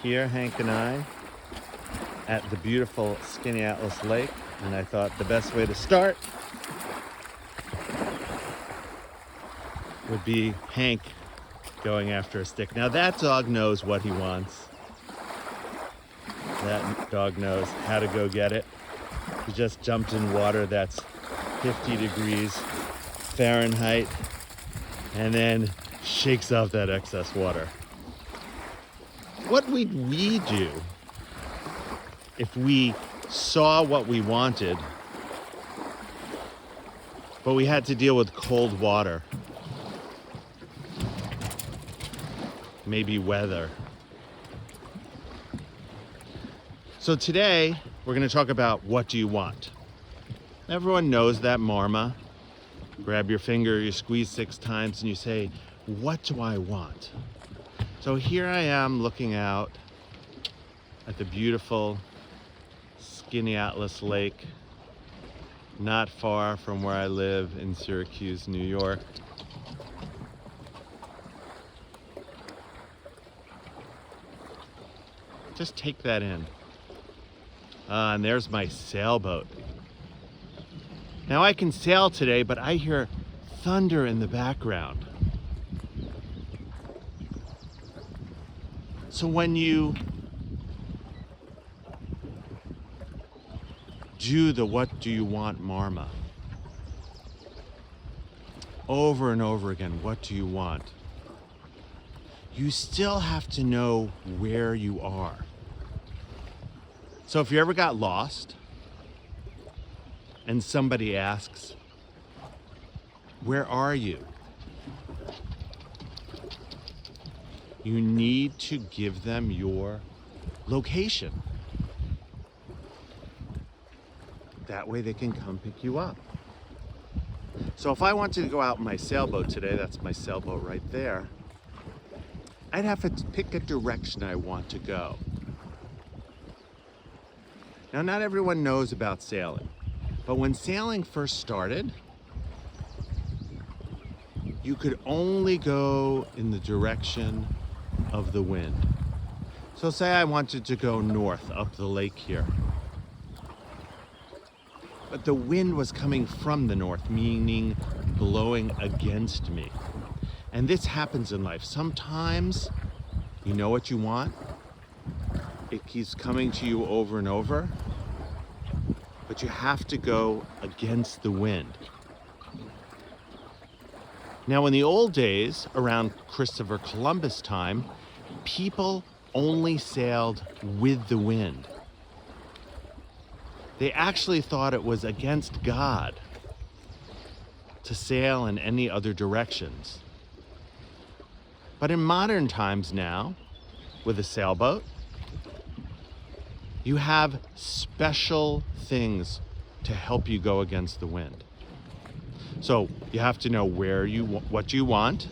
here, Hank and I, at the beautiful Skaneateles Lake, and I thought the best way to start would be Hank going after a stick. Now that dog knows what he wants. That dog knows how to go get it. He just jumped in water that's 50 degrees Fahrenheit and then shakes off that excess water. What would we do if we saw what we wanted, but we had to deal with cold water? Maybe weather. So today, we're going to talk about what do you want? Everyone knows that marma. Grab your finger, you squeeze 6 times, and you say, what do I want? So here I am looking out at the beautiful Skaneateles Lake, not far from where I live in Syracuse, New York. Just take that in. And there's my sailboat. Now I can sail today, but I hear thunder in the background. So when you do the what do you want marma, over and over again, what do you want? You still have to know where you are. So if you ever got lost and somebody asks, where are you? You need to give them your location. That way they can come pick you up. So if I wanted to go out in my sailboat today, that's my sailboat right there, I'd have to pick a direction I want to go. Now, not everyone knows about sailing, but when sailing first started, you could only go in the direction of the wind. So say I wanted to go north up the lake here, but the wind was coming from the north, meaning blowing against me. And this happens in life. Sometimes you know what you want, it keeps coming to you over and over, but you have to go against the wind. Now, in the old days, around Christopher Columbus time, people only sailed with the wind. They actually thought it was against God to sail in any other directions. But in modern times now, with a sailboat, you have special things to help you go against the wind. So you have to know what you want.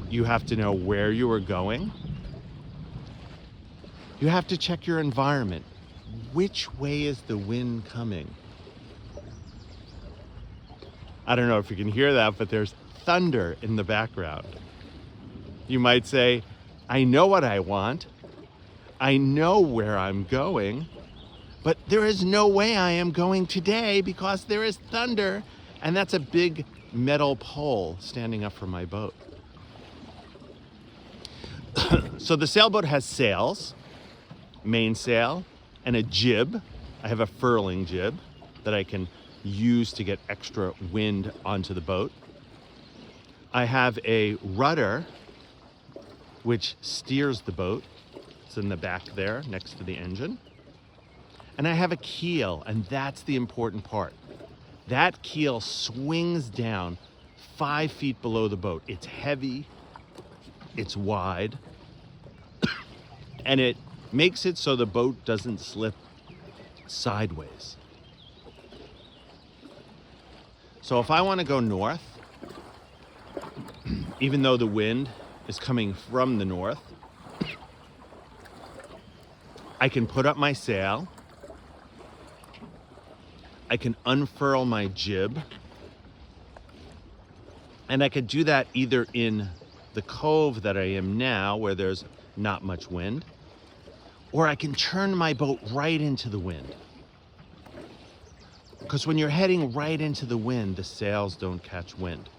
You have to know where you are going. You have to check your environment. Which way is the wind coming? I don't know if you can hear that, but there's thunder in the background. You might say, I know what I want. I know where I'm going, but there is no way I am going today because there is thunder, and that's a big metal pole standing up from my boat. So the sailboat has sails, mainsail, and a jib. I have a furling jib that I can use to get extra wind onto the boat. I have a rudder which steers the boat. It's in the back there next to the engine. And I have a keel, and that's the important part. That keel swings down 5 feet below the boat. It's heavy, it's wide, and it makes it so the boat doesn't slip sideways. So if I want to go north, even though the wind is coming from the north, I can put up my sail, I can unfurl my jib, and I could do that either in the cove that I am now, where there's not much wind, or I can turn my boat right into the wind. Because when you're heading right into the wind, the sails don't catch wind.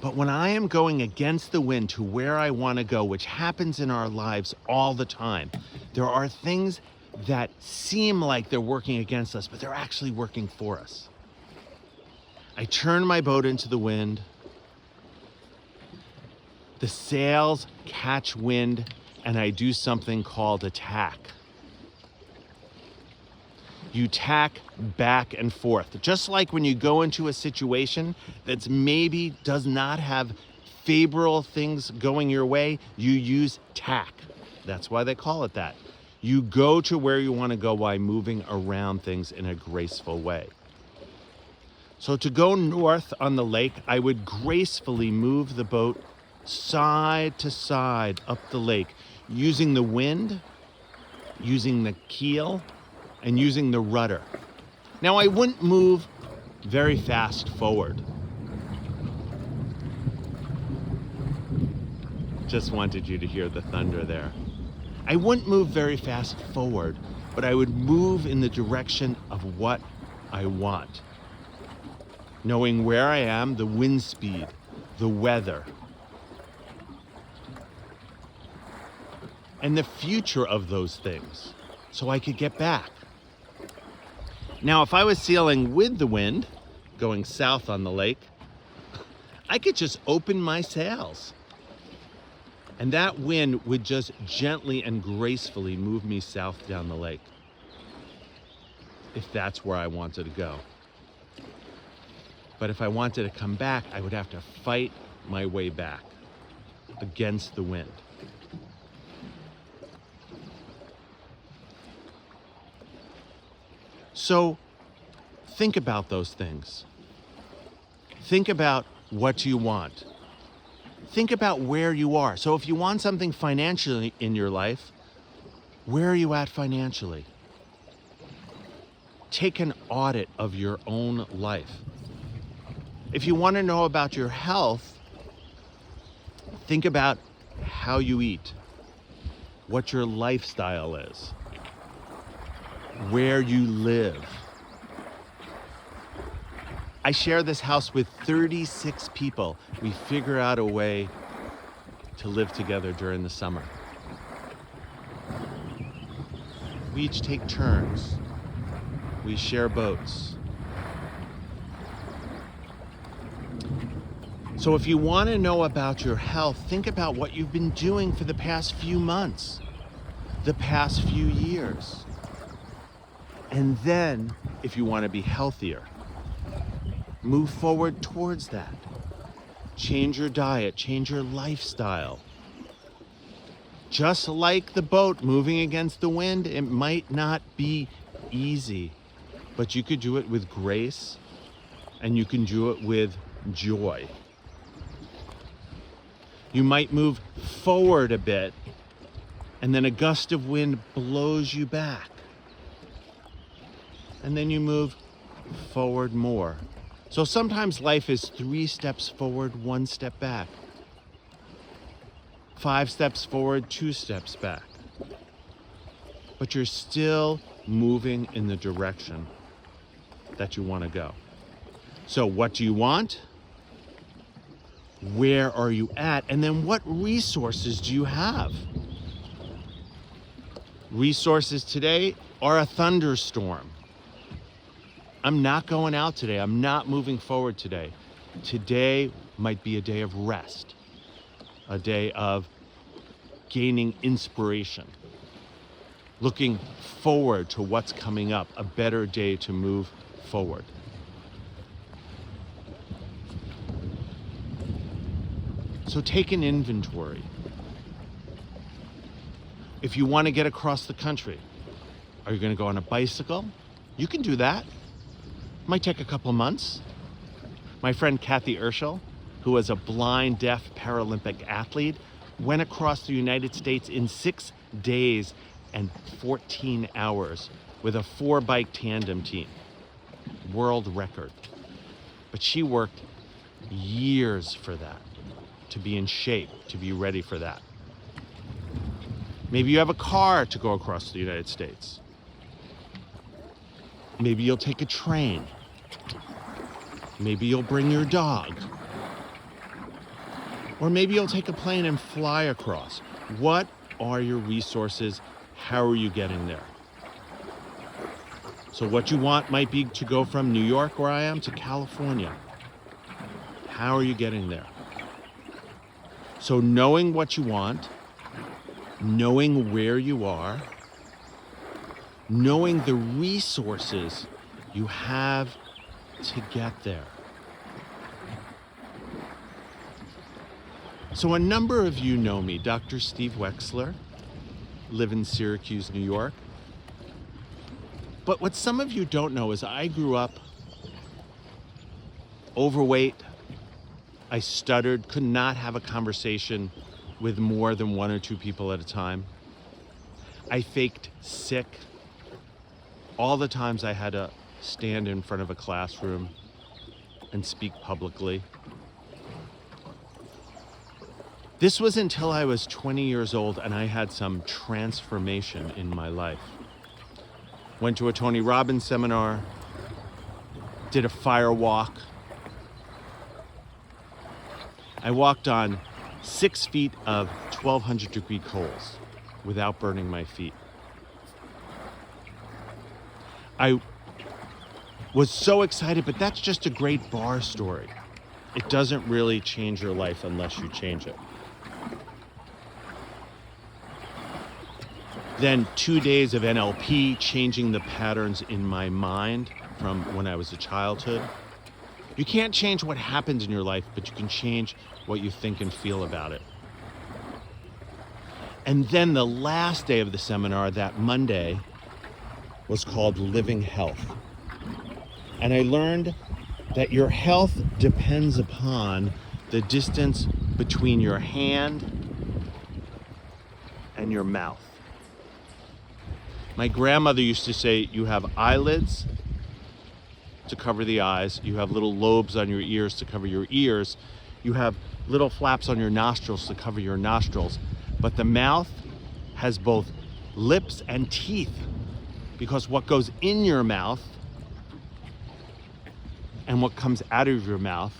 But when I am going against the wind to where I want to go, which happens in our lives all the time, there are things that seem like they're working against us, but they're actually working for us. I turn my boat into the wind. The sails catch wind, and I do something called a tack. You tack back and forth. Just like when you go into a situation that's maybe does not have favorable things going your way, you use tack. That's why they call it that. You go to where you want to go by moving around things in a graceful way. So to go north on the lake, I would gracefully move the boat side to side up the lake, using the wind, using the keel, and using the rudder. Now, I wouldn't move very fast forward. Just wanted you to hear the thunder there. I wouldn't move very fast forward, but I would move in the direction of what I want. Knowing where I am, the wind speed, the weather, and the future of those things, so I could get back. Now, if I was sailing with the wind, going south on the lake, I could just open my sails. And that wind would just gently and gracefully move me south down the lake, if that's where I wanted to go. But if I wanted to come back, I would have to fight my way back against the wind. So think about those things. Think about what you want. Think about where you are. So if you want something financially in your life, where are you at financially? Take an audit of your own life. If you want to know about your health, think about how you eat, what your lifestyle is, where you live. I share this house with 36 people. We figure out a way to live together during the summer. We each take turns. We share boats. So if you want to know about your health, think about what you've been doing for the past few months, the past few years. And then, if you want to be healthier, move forward towards that. Change your diet, change your lifestyle. Just like the boat moving against the wind, it might not be easy, but you could do it with grace, and you can do it with joy. You might move forward a bit, and then a gust of wind blows you back. And then you move forward more. So sometimes life is 3 steps forward, 1 step back. 5 steps forward, 2 steps back. But you're still moving in the direction that you want to go. So what do you want? Where are you at? And then what resources do you have? Resources today are a thunderstorm. I'm not going out today. I'm not moving forward today. Today might be a day of rest, a day of gaining inspiration, looking forward to what's coming up, a better day to move forward. So take an inventory. If you want to get across the country, are you going to go on a bicycle? You can do that. Might take a couple of months. My friend Kathy Urschel, who was a blind, deaf Paralympic athlete, went across the United States in 6 days and 14 hours with a 4-bike tandem team. World record. But she worked years for that, to be in shape, to be ready for that. Maybe you have a car to go across the United States. Maybe you'll take a train. Maybe you'll bring your dog. Or maybe you'll take a plane and fly across. What are your resources? How are you getting there? So what you want might be to go from New York, where I am, to California. How are you getting there? So knowing what you want, knowing where you are, knowing the resources you have to get there. So a number of you know me, Dr. Steve Wexler, live in Syracuse, New York. But what some of you don't know is I grew up overweight. I stuttered, could not have a conversation with more than one or two people at a time. I faked sick. All the times I had to stand in front of a classroom and speak publicly. This was until I was 20 years old and I had some transformation in my life. Went to a Tony Robbins seminar, did a fire walk. I walked on 6 feet of 1,200 degree coals without burning my feet. I was so excited, but that's just a great bar story. It doesn't really change your life unless you change it. Then 2 days of NLP, changing the patterns in my mind from when I was a childhood. You can't change what happens in your life, but you can change what you think and feel about it. And then the last day of the seminar, that Monday, was called Living Health. And I learned that your health depends upon the distance between your hand and your mouth. My grandmother used to say, you have eyelids to cover the eyes, you have little lobes on your ears to cover your ears, you have little flaps on your nostrils to cover your nostrils, but the mouth has both lips and teeth, because what goes in your mouth and what comes out of your mouth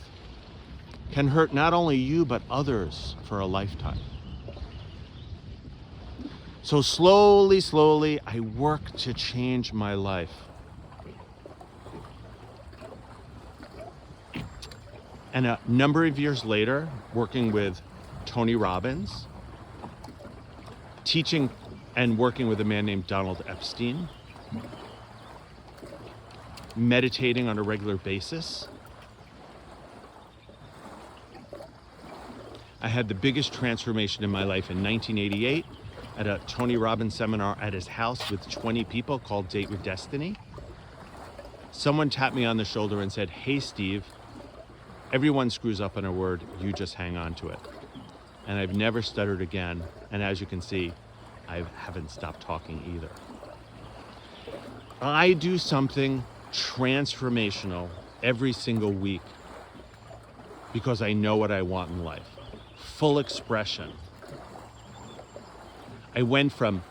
can hurt not only you, but others for a lifetime. So slowly, I work to change my life. And a number of years later, working with Tony Robbins, teaching and working with a man named Donald Epstein, meditating on a regular basis, I had the biggest transformation in my life in 1988 at a Tony Robbins seminar at his house with 20 people called Date with Destiny. Someone tapped me on the shoulder and said, "Hey, Steve, everyone screws up on a word, you just hang on to it." And I've never stuttered again. And as you can see, I haven't stopped talking either. I do something transformational every single week because I know what I want in life. Full expression. I went from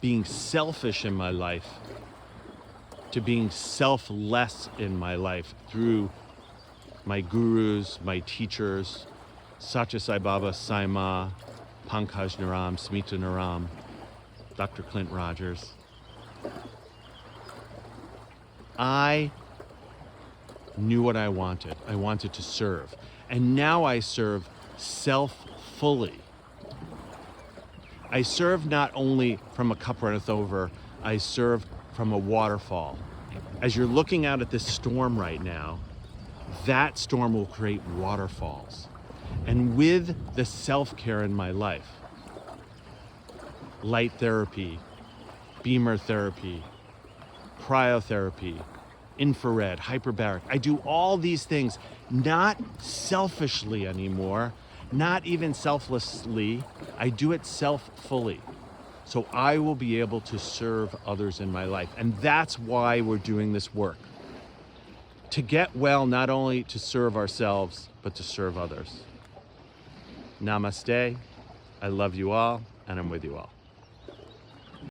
being selfish in my life to being selfless in my life through my gurus, my teachers, Satya Sai Baba, Sai Ma, Pankaj Naram, Smita Naram, Dr. Clint Rogers. I knew what I wanted. I wanted to serve. And now I serve self-fully. I serve not only from a cup runneth over, I serve from a waterfall. As you're looking out at this storm right now, that storm will create waterfalls. And with the self-care in my life, light therapy, beamer therapy, cryotherapy, infrared, hyperbaric, I do all these things not selfishly anymore, not even selflessly, I do it self-fully. So I will be able to serve others in my life. And that's why we're doing this work. To get well, not only to serve ourselves, but to serve others. Namaste. I love you all, and I'm with you all.